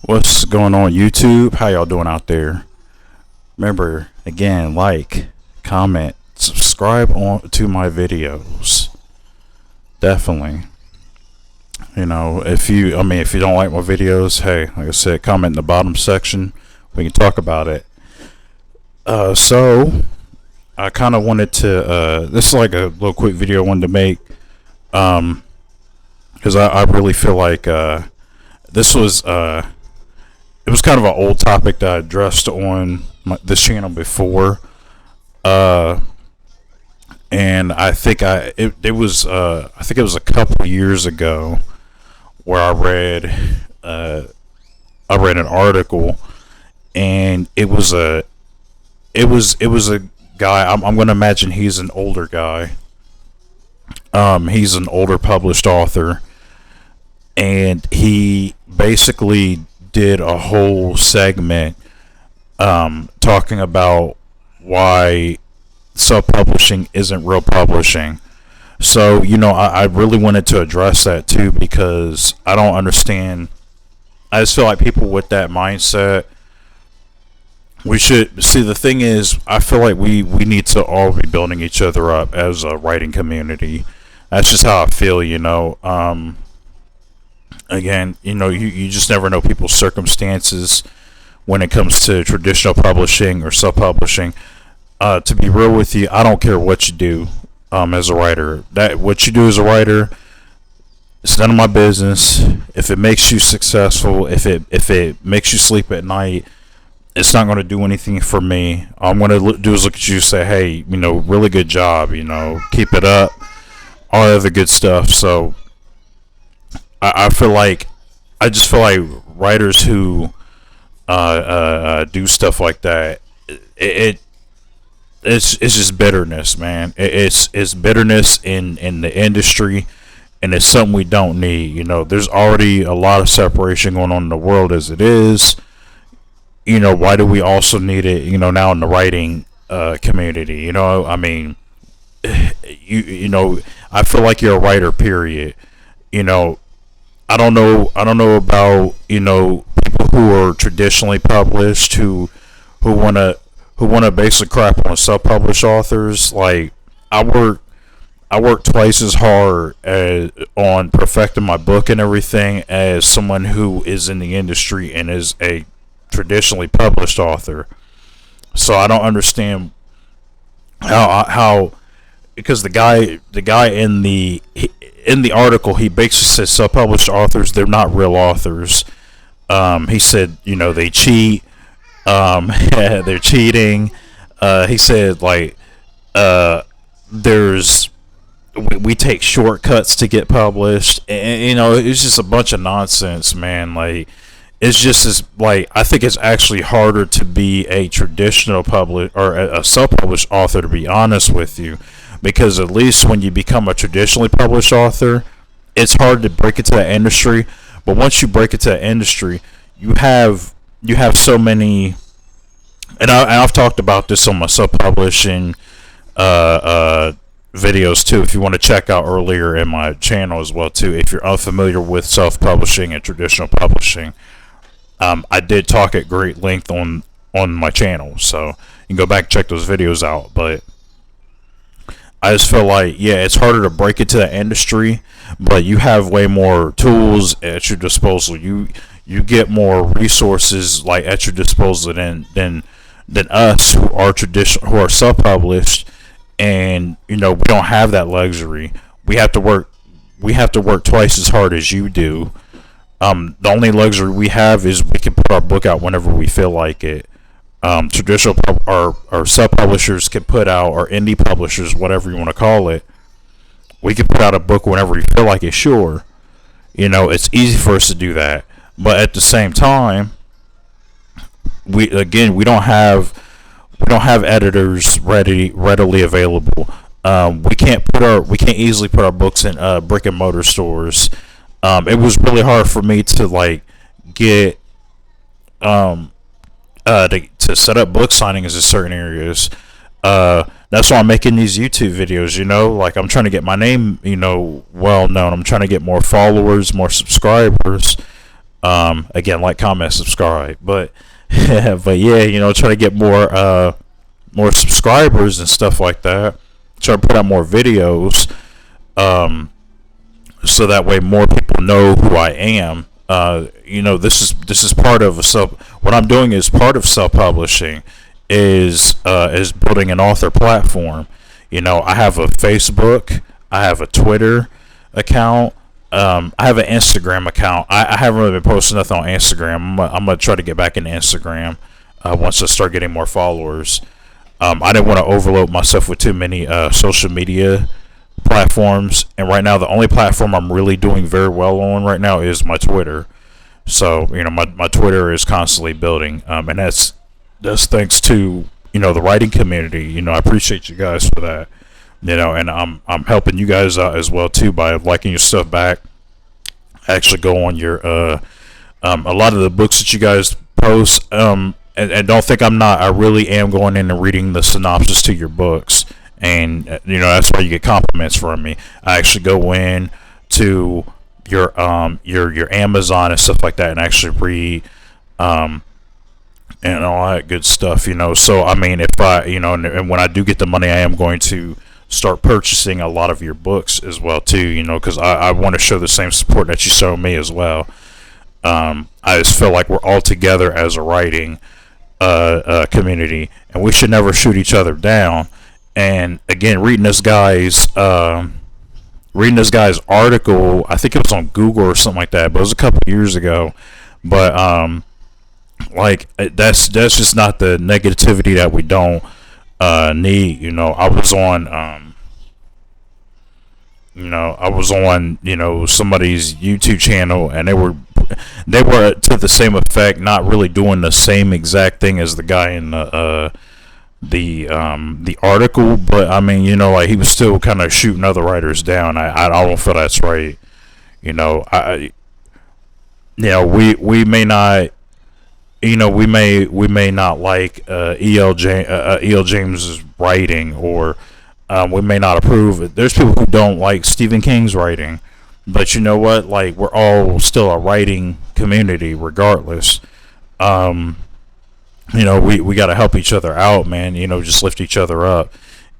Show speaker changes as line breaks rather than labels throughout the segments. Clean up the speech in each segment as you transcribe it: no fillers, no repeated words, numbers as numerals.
What's going on, YouTube? How y'all doing out there? Remember, again, like, comment, subscribe on to my videos. Definitely. If you don't like my videos, hey, like I said, comment in the bottom section. We can talk about it. So I kind of wanted to. This is like a little quick video I wanted to make. Because I really feel like this was it was kind of an old topic that I addressed on this channel before, and I think it was a couple years ago where I read an article, and it was a guy. I'm going to imagine he's an older guy. He's an older published author, and he basically did a whole segment talking about why self-publishing isn't real publishing. So, I really wanted to address that too, because I don't understand. I just feel like people with that mindset, we should see. The thing is, I feel like we need to all be building each other up as a writing community. That's just how I feel. Again, you just never know people's circumstances when it comes to traditional publishing or self-publishing. To be real with you, I don't care what you do as a writer. What you do as a writer, it's none of my business. If it makes you successful, if it makes you sleep at night, it's not going to do anything for me. All I'm going to do is look at you and say, hey, really good job, keep it up, all other good stuff. So I just feel like writers who do stuff like that, it's just bitterness, man. It's bitterness in the industry, and it's something we don't need. There's already a lot of separation going on in the world as it is. Why do we also need it? Now in the writing community. I feel like you're a writer. Period. I don't know about people who are traditionally published who wanna basically crap on self-published authors. Like I work twice as hard on perfecting my book and everything as someone who is in the industry and is a traditionally published author. So I don't understand how because the guy in the article, he basically says self-published authors, they're not real authors. He said, they cheat. They're cheating. He said, we take shortcuts to get published, and it's just a bunch of nonsense, man. It's just I think it's actually harder to be a traditional or a self-published author, to be honest with you. Because at least when you become a traditionally published author, it's hard to break into that industry. But once you break into that industry, you have so many. And I've talked about this on my self-publishing videos too. If you want to check out earlier in my channel as well too, if you're unfamiliar with self-publishing and traditional publishing, I did talk at great length on my channel, so you can go back and check those videos out. But I just feel like, it's harder to break into the industry, but you have way more tools at your disposal. You get more resources at your disposal than us who are self-published, and we don't have that luxury. We have to work twice as hard as you do. The only luxury we have is we can put our book out whenever we feel like it. Traditional or sub-publishers can put out, or indie publishers, whatever you want to call it, we can put out a book whenever we feel like it. Sure, it's easy for us to do that, but at the same time, we don't have editors readily available. We can't easily put our books in brick and mortar stores. It was really hard for me to get to set up book signings in certain areas. That's why I'm making these YouTube videos. I'm trying to get my name well known. I'm trying to get more followers, more subscribers. Again, like, comment, subscribe. But but yeah, try to get more subscribers and stuff like that. Try to put out more videos, so that way more people know who I am. This is part of what I'm doing is part of self-publishing, is building an author platform. I have a Facebook, I have a Twitter account, I have an Instagram account. I haven't really been posting nothing on Instagram. I'm gonna try to get back into Instagram once I start getting more followers. I didn't want to overload myself with too many social media platforms, and right now the only platform I'm really doing very well on right now is my Twitter. So my Twitter is constantly building, and that's thanks to the writing community. I appreciate you guys for that. And I'm helping you guys out as well too by liking your stuff back. Actually go on your a lot of the books that you guys post, and don't think I'm not. I really am going in and reading the synopsis to your books, and that's why you get compliments from me. I actually go in to your Amazon and stuff like that and actually read and all that good stuff. So I mean, if I and when I do get the money, I am going to start purchasing a lot of your books as well too, because I want to show the same support that you show me as well. I just feel like we're all together as a writing community, and we should never shoot each other down. And again, reading this guy's article, I think it was on Google or something like that, but it was a couple years ago. But that's just not the negativity that we don't need. I was on somebody's YouTube channel, and they were to the same effect, not really doing the same exact thing as the guy in the article, but I mean, he was still kind of shooting other writers down. I don't feel that's right. We may not, we may not like E.L. James's writing, or we may not approve. There's people who don't like Stephen King's writing, but you know what? Like, we're all still a writing community, regardless. We got to help each other out, man. Just lift each other up.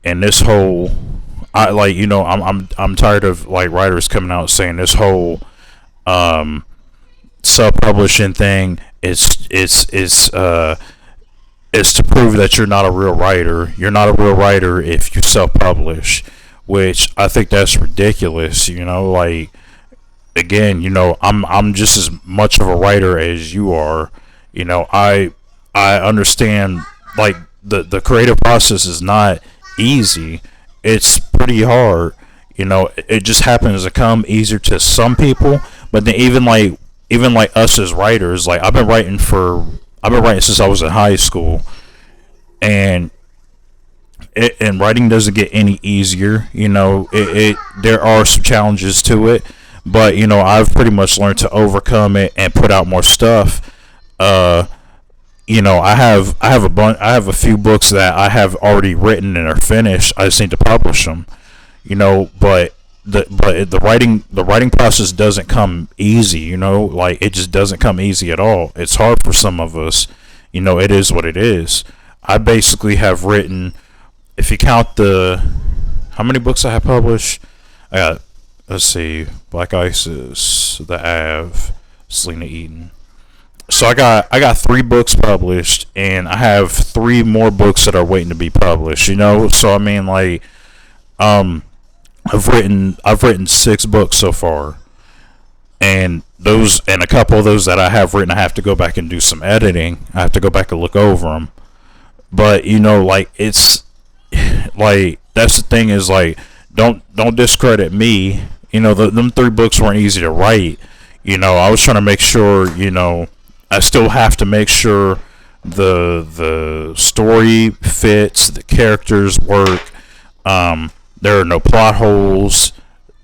And this whole, I'm tired of like writers coming out saying this whole self-publishing thing is to prove that you're not a real writer. You're not a real writer if you self-publish, which I think that's ridiculous. Again, I'm just as much of a writer as you are. I understand, like, the creative process is not easy. It's pretty hard. It just happens to come easier to some people. But then even like us as writers, like, I've been writing since I was in high school, and writing doesn't get any easier. There are some challenges to it, but I've pretty much learned to overcome it and put out more stuff. I have a few books that I have already written and are finished. I just need to publish them. But the writing process doesn't come easy. It just doesn't come easy at all. It's hard for some of us. It is what it is. I basically have written, if you count how many books I have published, I got, let's see, Black Isis, The Ave, Selena Eaton. So I got 3 books published, and I have 3 more books that are waiting to be published. So I mean, like, I've written 6 books so far, and a couple of those that I have written, I have to go back and do some editing. I have to go back and look over them. But it's like, that's the thing, is like, don't discredit me. Them 3 books weren't easy to write. I was trying to make sure, I still have to make sure the story fits, the characters work, there are no plot holes,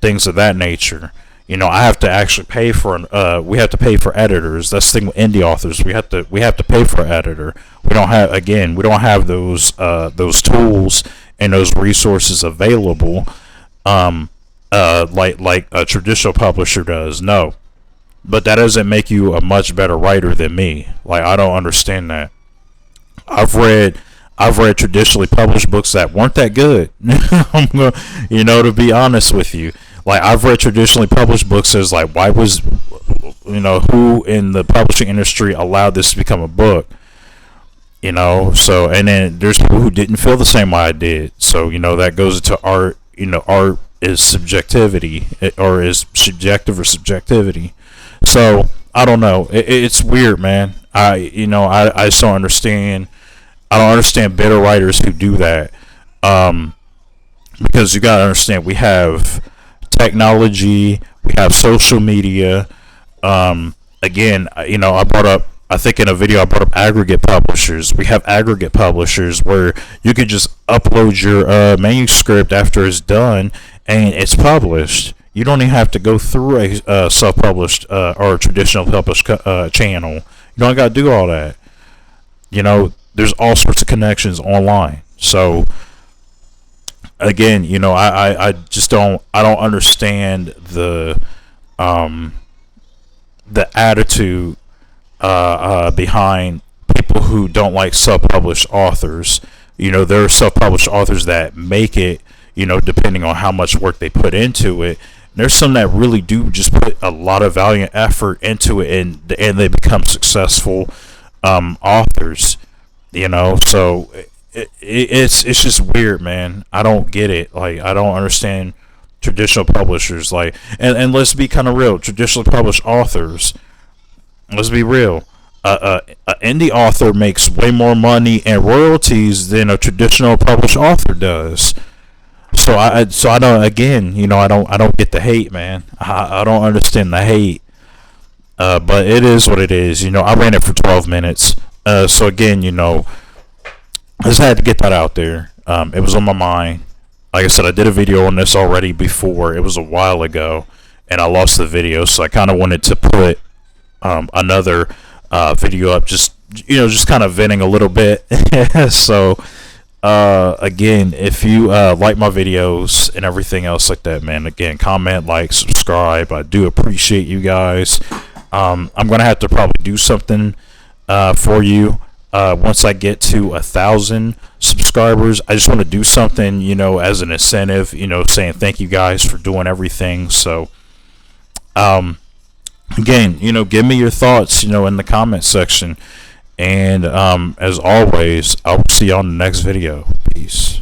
things of that nature. I have to actually pay for we have to pay for editors. That's the thing with indie authors. We have to pay for an editor. We don't have those tools and those resources available, like a traditional publisher does. No. but that doesn't make you a much better writer than me. Like, I don't understand that. I've read traditionally published books that weren't that good. I'm gonna, to be honest with you, like, I've read traditionally published books as like, why was, who in the publishing industry allowed this to become a book? So, and then there's people who didn't feel the same way I did. So, that goes into art. Art is subjectivity, or is subjective or subjectivity. So, I don't know. It's weird, man. I just don't understand. I don't understand better writers who do that. Because you gotta understand, we have technology, we have social media. Again, I think in a video I brought up aggregate publishers. We have aggregate publishers where you can just upload your manuscript after it's done and it's published. You don't even have to go through a self-published or a traditional published channel. You don't got to do all that. There's all sorts of connections online. So again, I just don't understand the attitude behind people who don't like self-published authors. There are self-published authors that make it, depending on how much work they put into it. There's some that really do just put a lot of valiant effort into it, and they become successful authors. So it's just weird, man. I don't get it. Like, I don't understand traditional publishers. Like, and let's be kind of real. Traditionally published authors. Let's be real. An indie author makes way more money and royalties than a traditional published author does. So I don't. Again, I don't get the hate, man. I don't understand the hate. But it is what it is. I ran it for 12 minutes. So again, I just had to get that out there. It was on my mind. Like I said, I did a video on this already before. It was a while ago, and I lost the video. So I kind of wanted to put another video up, just kind of venting a little bit. So again, if you like my videos and everything else like that, man, again, comment, like, subscribe. I do appreciate you guys. I'm gonna have to probably do something for you once I get to 1,000 subscribers. I just want to do something, as an incentive, saying thank you guys for doing everything. So again, give me your thoughts, in the comment section. And as always, I'll see you on the next video. Peace.